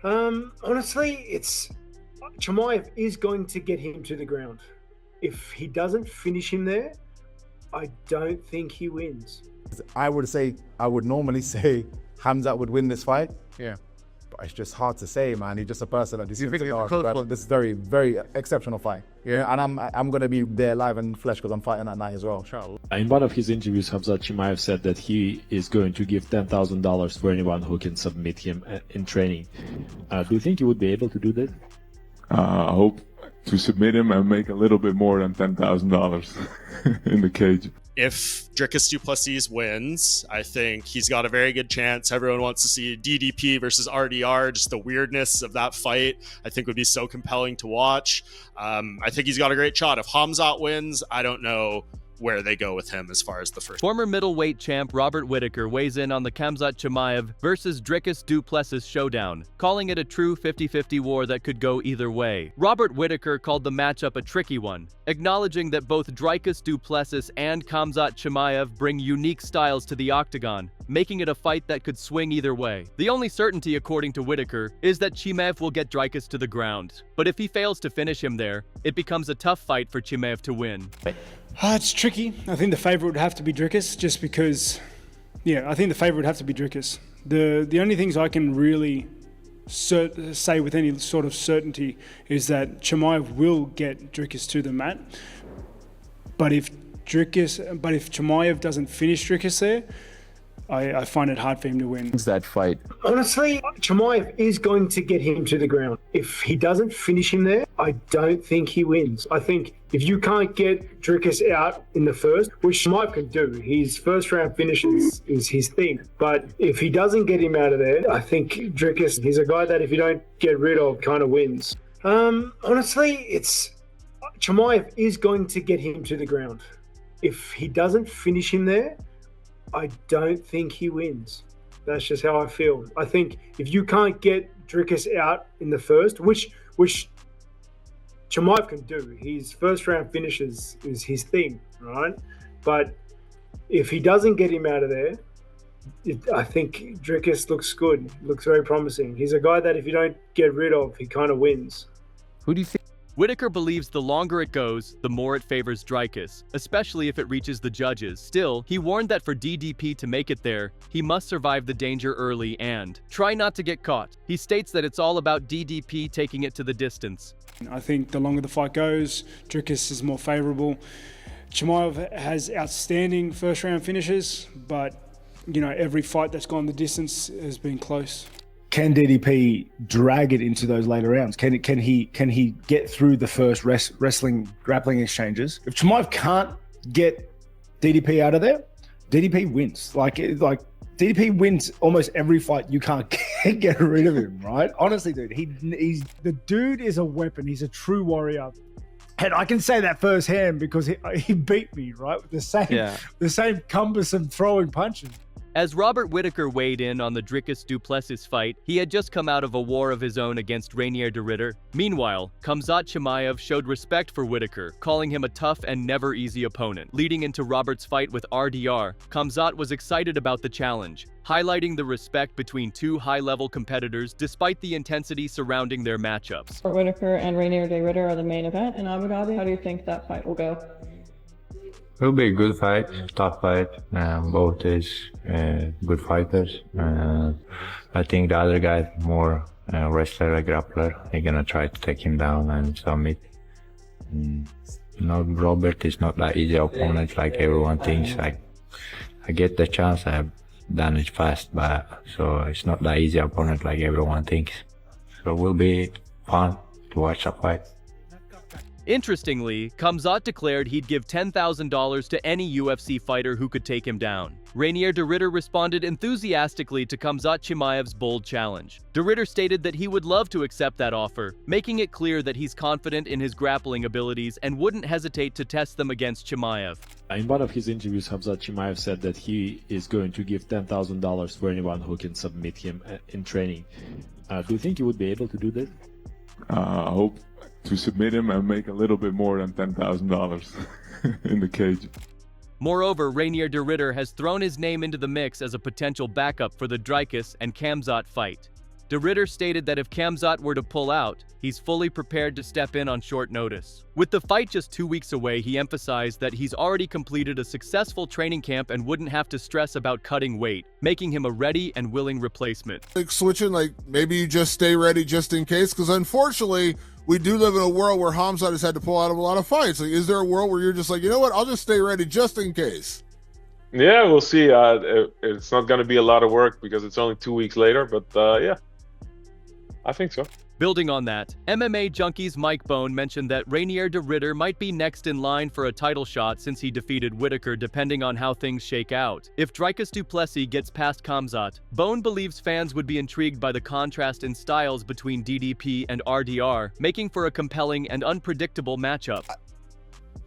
Honestly, it's Chimaev is going to get him to the ground. If he doesn't finish him there, I don't think he wins. I would normally say Khamzat would win this fight. Yeah. But it's just hard to say, man. He's just a person that this is very, very exceptional fight. Yeah. And I'm gonna be there live in flesh because I'm fighting that night as well. In one of his interviews, Khamzat Chimaev said that he is going to give $10,000 for anyone who can submit him in training. Do you think he would be able to do that? I hope to submit him and make a little bit more than $10,000 in the cage. If Dricus Du Plessis wins, I think he's got a very good chance. Everyone wants to see DDP versus RDR. Just the weirdness of that fight, I think, would be so compelling to watch. I think he's got a great shot. If Khamzat wins, I don't know where they go with him as far as the first. Former middleweight champ Robert Whittaker weighs in on the Khamzat Chimaev versus Dricus Du Plessis showdown, calling it a true 50-50 war that could go either way. Robert Whittaker called the matchup a tricky one, acknowledging that both Dricus Du Plessis and Khamzat Chimaev bring unique styles to the octagon, making it a fight that could swing either way. The only certainty, according to Whittaker, is that Chimaev will get Dricus to the ground. But if he fails to finish him there, it becomes a tough fight for Chimaev to win. It's tricky. I think the favourite would have to be Dricus, just because, I think the favourite would have to be Dricus. The only things I can really say with any sort of certainty is that Chimaev will get Dricus to the mat. But if Chimaev doesn't finish Dricus there, I find it hard for him to win. That fight. Honestly, Chimaev is going to get him to the ground. If he doesn't finish him there, I don't think he wins. I think if you can't get Dricus out in the first, which Chimaev can do, his first round finish is his thing. But if he doesn't get him out of there, I think Dricus, he's a guy that if you don't get rid of, kind of wins. Honestly, it's Chimaev is going to get him to the ground. If he doesn't finish him there, I don't think he wins. That's just how I feel. I think if you can't get Dricus out in the first, which Chimaev can do, his first round finishes is his thing, right? But if he doesn't get him out of there, I think Dricus looks good, looks very promising. He's a guy that if you don't get rid of, he kind of wins. Who do you think? Whittaker believes the longer it goes, the more it favors Dricus, especially if it reaches the judges. Still, he warned that for DDP to make it there, he must survive the danger early and try not to get caught. He states that it's all about DDP taking it to the distance. I think the longer the fight goes, Dricus is more favourable. Chimaev has outstanding first round finishes, but every fight that's gone the distance has been close. Can DDP drag it into those later rounds? Can he get through the first grappling exchanges? If Chimaev can't get DDP out of there, DDP wins. Like DDP wins almost every fight. You can't get rid of him, right? Honestly, dude, the dude is a weapon. He's a true warrior. And I can say that firsthand because he beat me, right? With the same cumbersome throwing punches. As Robert Whittaker weighed in on the Dricus Du Plessis fight, he had just come out of a war of his own against Rainier de Ridder. Meanwhile, Khamzat Chimaev showed respect for Whittaker, calling him a tough and never easy opponent. Leading into Robert's fight with RDR, Khamzat was excited about the challenge, highlighting the respect between two high-level competitors despite the intensity surrounding their matchups. Whittaker and Rainier de Ridder are the main event in Abu Dhabi. How do you think that fight will go? It'll be a good fight, tough fight. Both is good fighters. I think the other guy more wrestler, a grappler. They're gonna try to take him down and submit. Robert is not that easy opponent like everyone thinks. I get the chance, I've done it fast, but so it's not that easy opponent like everyone thinks. So it will be fun to watch a fight. Interestingly, Khamzat declared he'd give $10,000 to any UFC fighter who could take him down. Rainier de Ridder responded enthusiastically to Khamzat Chimaev's bold challenge. De Ridder stated that he would love to accept that offer, making it clear that he's confident in his grappling abilities and wouldn't hesitate to test them against Chimaev. In one of his interviews, Khamzat Chimaev said that he is going to give $10,000 for anyone who can submit him in training. Do you think he would be able to do that? I hope to submit him and make a little bit more than $10,000 in the cage. Moreover, Rainier de Ridder has thrown his name into the mix as a potential backup for the Dricus and Khamzat fight. De Ridder stated that if Khamzat were to pull out, he's fully prepared to step in on short notice. With the fight just 2 weeks away, he emphasized that he's already completed a successful training camp and wouldn't have to stress about cutting weight, making him a ready and willing replacement. Like switching, like maybe you just stay ready just in case, because unfortunately, we do live in a world where Khamzat has had to pull out of a lot of fights. Like, is there a world where you're just like, you know what, I'll just stay ready just in case? Yeah, we'll see. It's not going to be a lot of work because it's only 2 weeks later, but yeah, I think so. Building on that, MMA Junkies Mike Bone mentioned that Rainier de Ridder might be next in line for a title shot since he defeated Whitaker depending on how things shake out. If Dricus Du Plessis gets past Khamzat, Bone believes fans would be intrigued by the contrast in styles between DDP and RDR, making for a compelling and unpredictable matchup.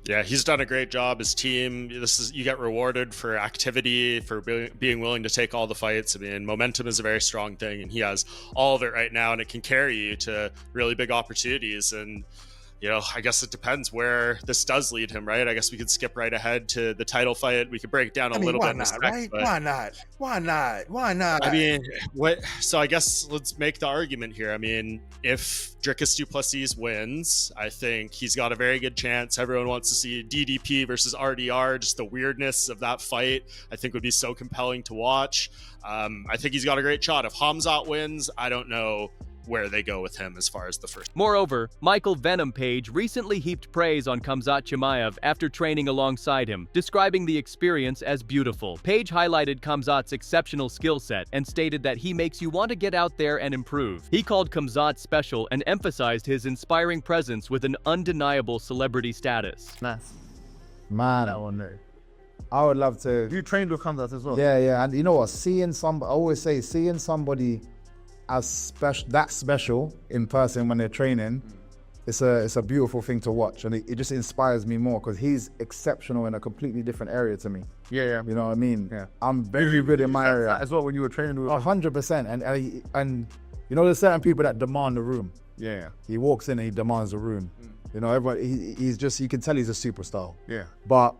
Yeah, he's done a great job. His team, you get rewarded for activity, for being willing to take all the fights. I mean, momentum is a very strong thing, and he has all of it right now, and it can carry you to really big opportunities. And you know, I guess it depends where this does lead him, right? I guess we could skip right ahead to the title fight. We could break down a little bit. Why not, right? Why not? Why not? Why not? I mean, so I guess let's make the argument here. I mean, if Dricus Du Plessis wins, I think he's got a very good chance. Everyone wants to see DDP versus RDR. Just the weirdness of that fight, I think, would be so compelling to watch. I think he's got a great shot. If Khamzat wins, I don't know where they go with him as far as the first. Moreover, Michael Venom Page recently heaped praise on Khamzat Chimaev after training alongside him, describing the experience as beautiful. Page highlighted Khamzat's exceptional skill set and stated that he makes you want to get out there and improve. He called Khamzat special and emphasized his inspiring presence with an undeniable celebrity status. Nice. Man, that one there. I would love to. You trained with Khamzat as well? Yeah, yeah. And you know what? Seeing somebody as special in person when they're training, it's a beautiful thing to watch, and it just inspires me more because he's exceptional in a completely different area to me. Yeah. You know what I mean? Yeah. I'm very good in my area as well. When you were training with 100%, and you know, there's certain people that demand the room. Yeah. He walks in and he demands the room. You know, everybody. He's just, you can tell he's a superstar. Yeah. But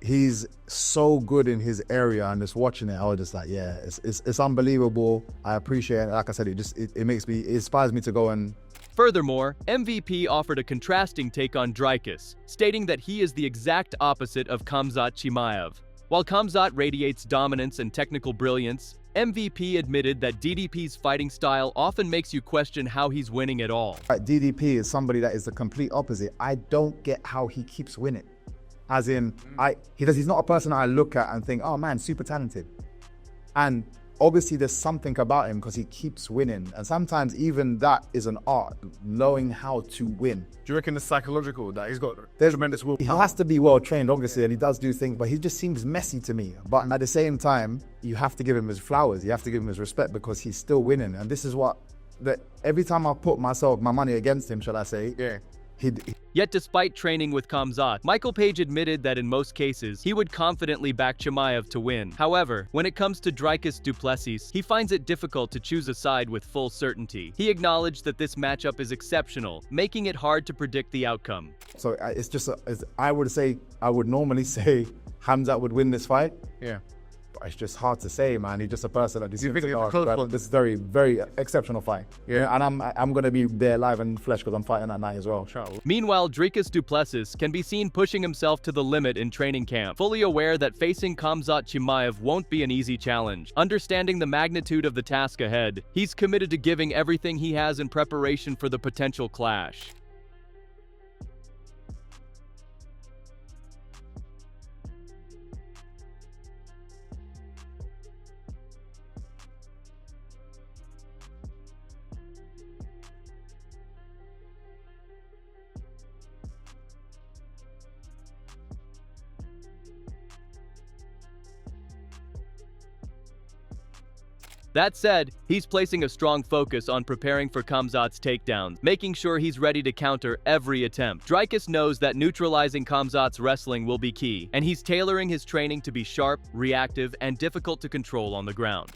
he's so good in his area, and just watching it, I was just like, yeah, it's unbelievable. I appreciate it. Like I said, it inspires me to go and. Furthermore, MVP offered a contrasting take on Dricus, stating that he is the exact opposite of Khamzat Chimaev. While Khamzat radiates dominance and technical brilliance, MVP admitted that DDP's fighting style often makes you question how he's winning at all. DDP is somebody that is the complete opposite. I don't get how he keeps winning. As in, he's not a person I look at and think, oh man, super talented. And obviously there's something about him because he keeps winning. And sometimes even that is an art, knowing how to win. Do you reckon it's psychological that he's got tremendous will? He has to be well trained, obviously, and he does do things, but he just seems messy to me. But at the same time, you have to give him his flowers. You have to give him his respect because he's still winning. And this is every time I put my money against him, shall I say, yeah. Yet despite training with Khamzat, Michael Page admitted that in most cases, he would confidently back Chimaev to win. However, when it comes to Dricus Du Plessis, he finds it difficult to choose a side with full certainty. He acknowledged that this matchup is exceptional, making it hard to predict the outcome. So it's just, I would normally say Khamzat would win this fight. Yeah. But it's just hard to say, man. He's just a person. This is very, very exceptional fight. Yeah. And I'm going to be there live in flesh because I'm fighting that night as well. Meanwhile, Dricus Du Plessis can be seen pushing himself to the limit in training camp, fully aware that facing Khamzat Chimaev won't be an easy challenge. Understanding the magnitude of the task ahead, he's committed to giving everything he has in preparation for the potential clash. That said, he's placing a strong focus on preparing for Khamzat's takedowns, making sure he's ready to counter every attempt. Dricus knows that neutralizing Khamzat's wrestling will be key, and he's tailoring his training to be sharp, reactive, and difficult to control on the ground.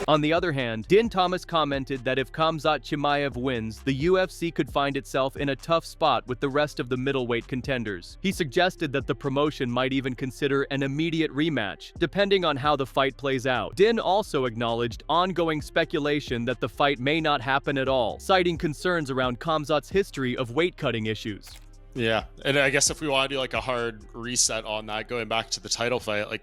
On the other hand, Din Thomas commented that if Khamzat Chimaev wins, the UFC could find itself in a tough spot with the rest of the middleweight contenders. He suggested that the promotion might even consider an immediate rematch, depending on how the fight plays out. Din also acknowledged ongoing speculation that the fight may not happen at all, citing concerns around Khamzat's history of weight-cutting issues. Yeah, and I guess if we want to do like a hard reset on that, going back to the title fight, like,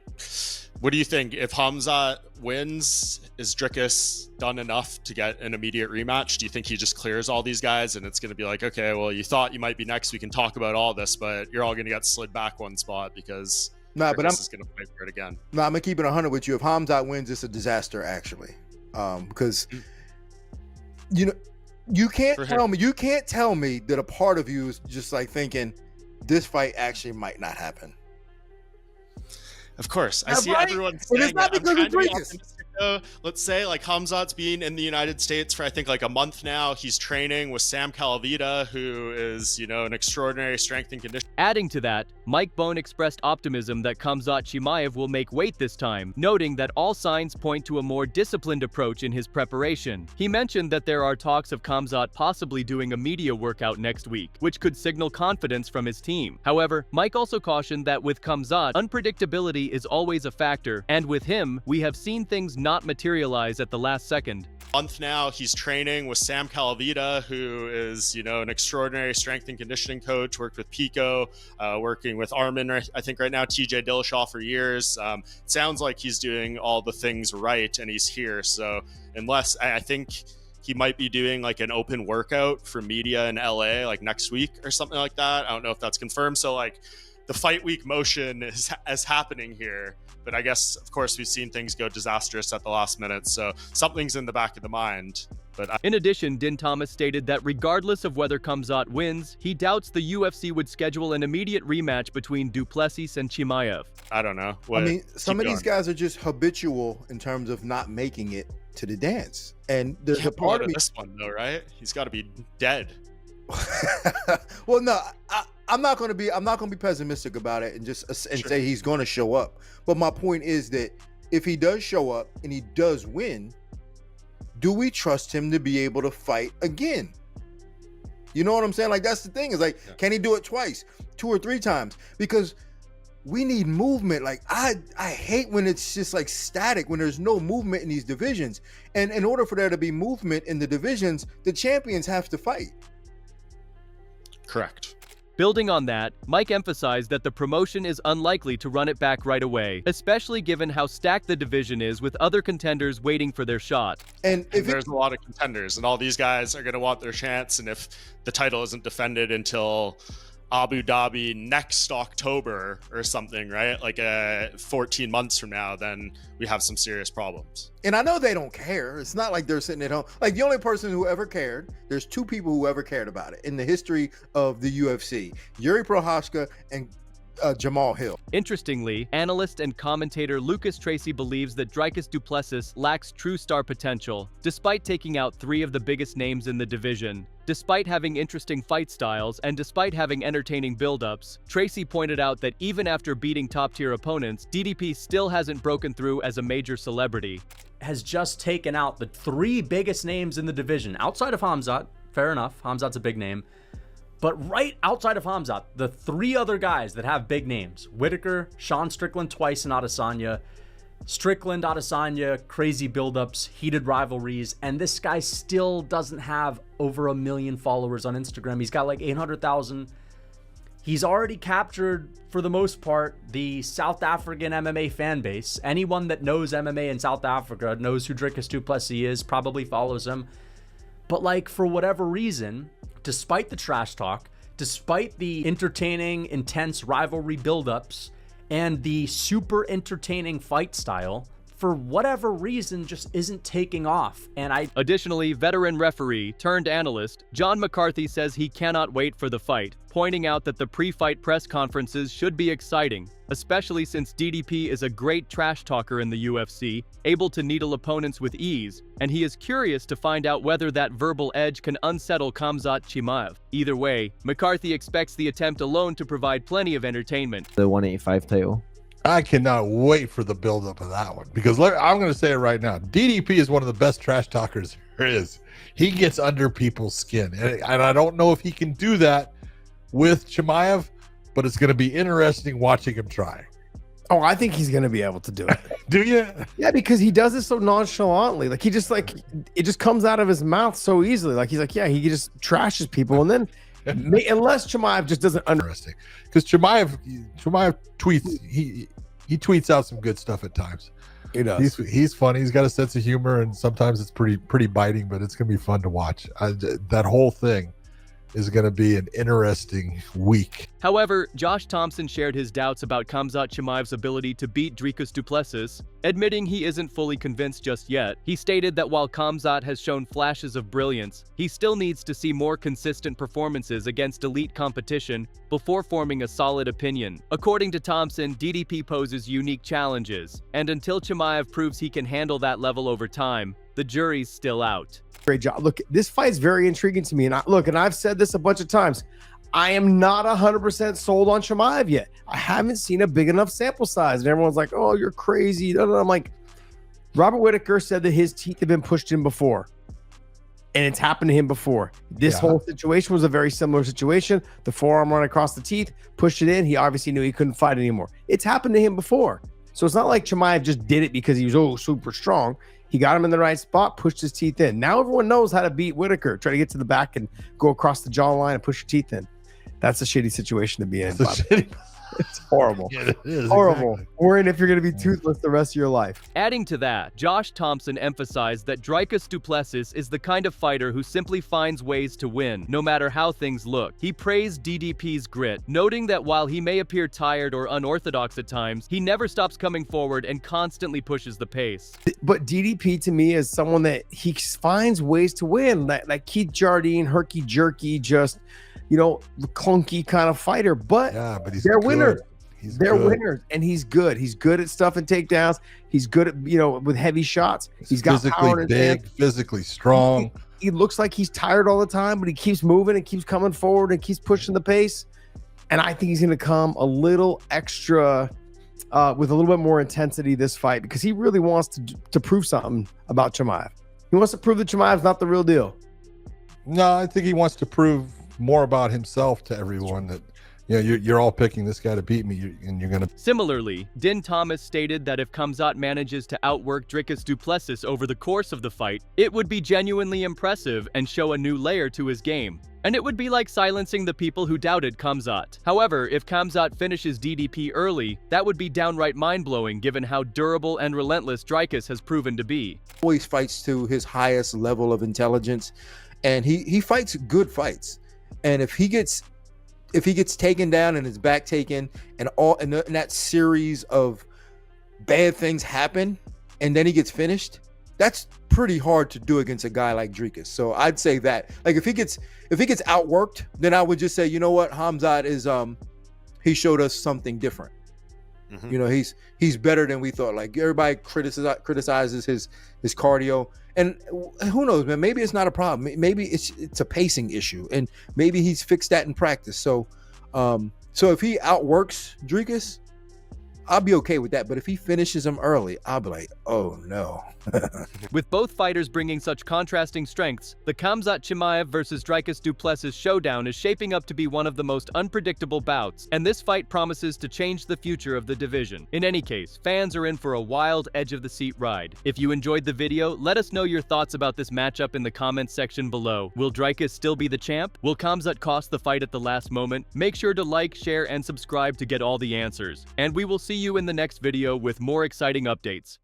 what do you think? If Khamzat wins, is Dricus done enough to get an immediate rematch? Do you think he just clears all these guys and it's going to be like, okay, well, you thought you might be next, we can talk about all this, but you're all going to get slid back one spot because Dricus is going to fight for it again? No, I'm going to keep it 100 with you. If Khamzat wins, it's a disaster, actually. Because, you know, you can't tell me that a part of you is just like thinking this fight actually might not happen. Of course, I see everyone saying it's not because of Dricus. Let's say like Khamzat's been in the United States for I think like a month now. He's training with Sam Calavita, who is, you know, an extraordinary strength and conditioning. Adding to that, Mike Bone expressed optimism that Khamzat Chimaev will make weight this time, noting that all signs point to a more disciplined approach in his preparation. He mentioned that there are talks of Khamzat possibly doing a media workout next week, which could signal confidence from his team. However, Mike also cautioned that with Khamzat, unpredictability is always a factor, and with him, we have seen things not materialize at the last second. Month now, he's training with Sam Calavita, who is, you know, an extraordinary strength and conditioning coach, worked with Pico, working with Armin, I think right now, TJ Dillashaw for years. Sounds like he's doing all the things right and he's here. So unless, I think he might be doing like an open workout for media in LA, like next week or something like that. I don't know if that's confirmed. So like the fight week motion is happening here. But I guess, of course, we've seen things go disastrous at the last minute, so something's in the back of the mind. But in addition, Din Thomas stated that regardless of whether Khamzat wins, he doubts the UFC would schedule an immediate rematch between Du Plessis and Chimaev. I don't know. I mean, some of these guys are just habitual in terms of not making it to the dance. And there's a part of me... this one, though, right? He's got to be dead. Well, no, I'm not going to be pessimistic about it and just say he's going to show up. But my point is that if he does show up and he does win, do we trust him to be able to fight again? You know what I'm saying? Like, that's the thing, is like, can he do it twice, 2 or 3 times? Because we need movement. Like, I hate when it's just like static, when there's no movement in these divisions. And in order for there to be movement in the divisions, the champions have to fight. Correct. Building on that, Mike emphasized that the promotion is unlikely to run it back right away, especially given how stacked the division is with other contenders waiting for their shot. And there's a lot of contenders, and all these guys are going to want their chance, and if the title isn't defended until Abu Dhabi next October or something, right? Like 14 months from now, then we have some serious problems. And I know they don't care. It's not like they're sitting at home. Like, the only person who ever cared, there's 2 people who ever cared about it in the history of the UFC, Yuri Prochazka and Jamal Hill. Interestingly, analyst and commentator Lucas Tracy believes that Dricus Du Plessis lacks true star potential, despite taking out 3 of the biggest names in the division. Despite having interesting fight styles and despite having entertaining build-ups, Tracy pointed out that even after beating top-tier opponents, DDP still hasn't broken through as a major celebrity. Has just taken out the 3 biggest names in the division, outside of Khamzat. Fair enough, Khamzat's a big name. But right outside of Khamzat, the 3 other guys that have big names, Whitaker, Sean Strickland twice in Adesanya, Strickland, Adesanya, crazy buildups, heated rivalries, and this guy still doesn't have over 1 million followers on Instagram. He's got like 800,000. He's already captured, for the most part, the South African MMA fan base. Anyone that knows MMA in South Africa knows who Dricus Du Plessis is, probably follows him. But like, for whatever reason, despite the trash talk, despite the entertaining, intense rivalry buildups, and the super entertaining fight style, for whatever reason, just isn't taking off. Additionally, veteran referee turned analyst John McCarthy says he cannot wait for the fight, pointing out that the pre-fight press conferences should be exciting, especially since DDP is a great trash talker in the UFC, able to needle opponents with ease, and he is curious to find out whether that verbal edge can unsettle Khamzat Chimaev. Either way, McCarthy expects the attempt alone to provide plenty of entertainment. The 185 title. I cannot wait for the buildup of that one, because I'm going to say it right now. DDP is one of the best trash talkers there is. He gets under people's skin, and I don't know if he can do that with Chimaev, but it's going to be interesting watching him try. Oh, I think he's going to be able to do it. Do you? Yeah, because he does it so nonchalantly. Like, he just, like, it just comes out of his mouth so easily. Like, he's like, yeah, he just trashes people. And then, unless Chimaev just doesn't Interesting. Because Chimaev tweets, he tweets out some good stuff at times. He does. He's funny. He's got a sense of humor, and sometimes it's pretty biting, but it's going to be fun to watch. That whole thing is going to be an interesting week. However, Josh Thompson shared his doubts about Khamzat Chimaev's ability to beat Dricus Du Plessis, admitting he isn't fully convinced just yet. He stated that while Khamzat has shown flashes of brilliance, he still needs to see more consistent performances against elite competition before forming a solid opinion. According to Thompson, DDP poses unique challenges, and until Chimaev proves he can handle that level over time, the jury's still out. Great job. Look, this fight's very intriguing to me. And I've said this a bunch of times. I am not 100% sold on Chimaev yet. I haven't seen a big enough sample size. And everyone's like, oh, you're crazy. I'm like, Robert Whitaker said that his teeth have been pushed in before. And it's happened to him before. This whole situation was a very similar situation. The forearm run across the teeth, pushed it in. He obviously knew he couldn't fight anymore. It's happened to him before. So it's not like Chimaev just did it because he was super strong. He got him in the right spot, pushed his teeth in. Now everyone knows how to beat Whitaker. Try to get to the back and go across the jawline and push your teeth in. That's a shitty situation to be in. It's horrible. Yeah, it is, horrible. exactly. Worrying if you're going to be toothless the rest of your life. Adding to that, Josh Thompson emphasized that Dricus Du Plessis is the kind of fighter who simply finds ways to win, no matter how things look. He praised DDP's grit, noting that while he may appear tired or unorthodox at times, he never stops coming forward and constantly pushes the pace. But DDP to me is someone that he finds ways to win, like Keith Jardine, herky-jerky, just, clunky kind of fighter. But they're winners. They're winners, and he's good. He's good at stuffing takedowns. He's good at, with heavy shots. He's got power in his hands. Physically strong. He looks like he's tired all the time, but he keeps moving and keeps coming forward and keeps pushing the pace. And I think he's going to come a little extra with a little bit more intensity this fight, because he really wants to prove something about Chimaev. He wants to prove that Chimaev's not the real deal. No, I think he wants to prove more about himself to everyone, that you're all picking this guy to beat me, and you're gonna. Similarly, Din Thomas stated that if Khamzat manages to outwork Dricus Du Plessis over the course of the fight, it would be genuinely impressive and show a new layer to his game. And it would be like silencing the people who doubted Khamzat. However, if Khamzat finishes DDP early, that would be downright mind-blowing given how durable and relentless Dricus has proven to be. Always fights to his highest level of intelligence, and he fights good fights. And if he gets taken down and his back taken, and that series of bad things happen, and then he gets finished, that's pretty hard to do against a guy like Dricus. So I'd say that, like, if he gets outworked, then I would just say, you know what, Khamzat is he showed us something different. Mm-hmm. He's better than we thought. Like, everybody criticizes his cardio, and who knows, man? Maybe it's not a problem. Maybe it's a pacing issue, and maybe he's fixed that in practice. So if he outworks Dricus, I'll be okay with that. But if he finishes him early, I'll be like, oh no. With both fighters bringing such contrasting strengths, the Khamzat Chimaev versus Dricus Du Plessis showdown is shaping up to be one of the most unpredictable bouts, and this fight promises to change the future of the division. In any case, fans are in for a wild, edge-of-the-seat ride. If you enjoyed the video, let us know your thoughts about this matchup in the comments section below. Will Dricus still be the champ? Will Khamzat cost the fight at the last moment? Make sure to like, share, and subscribe to get all the answers. And we will see you in the next video with more exciting updates.